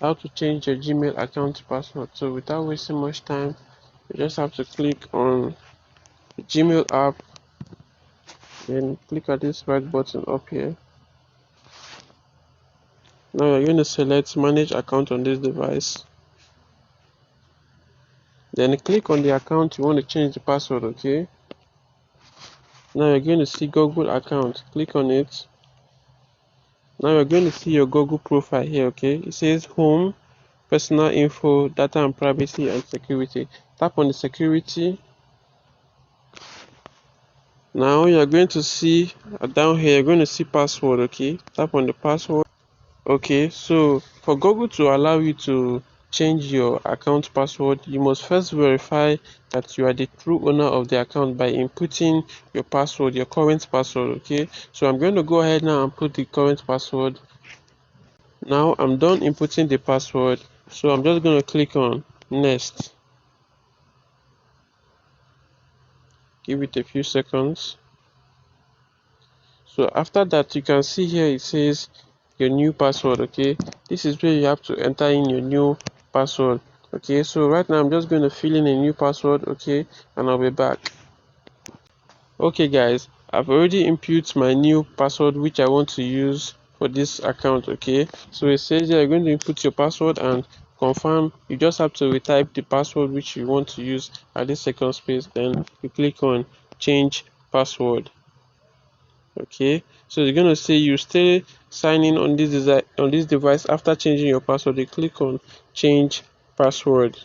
how to change your Gmail account password. So without wasting much time, you just have to click on the Gmail app, then click at this right button up here. Now you're going to select manage account on this device, then click on the account you want to change the password. Okay, now you're going to see Google account, click on it. Now you're going to see your Google profile here. Okay, it says home, personal info, data and privacy, and security. Tap on the security. Now you're going to see down here, you're going to see password. Okay, tap on the password. Okay, so for Google to allow you to change your account password, you must first verify that you are the true owner of the account by inputting your password, your current password. Okay, so I'm going to go ahead now and put the current password. Now I'm done inputting the password, so I'm just going to click on next. Give it a few seconds. So after that, you can see here it says your new password. Okay, this is where you have to enter in your new password. Okay, so right now I'm just going to fill in a new password. Okay, and I'll be back. Okay guys, I've already input my new password which I want to use for this account. Okay, so it says you're going to input your password and confirm. You just have to retype the password which you want to use at this second space, then you click on change password. Okay, so you're gonna say you stay signing on this device after changing your password. You click on change password.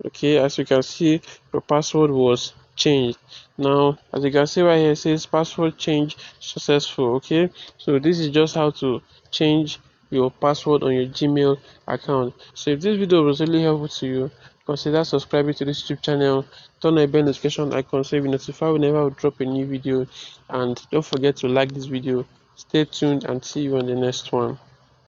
Okay, as you can see, your password was changed. Now as you can see right here, it says password change successful. Okay, so this is just how to change your password on your Gmail account. So if this video was really helpful to you, consider subscribing to this YouTube channel, turn on the bell notification icon so you'll be notified whenever I drop a new video, and don't forget to like this video. Stay tuned and see you on the next one.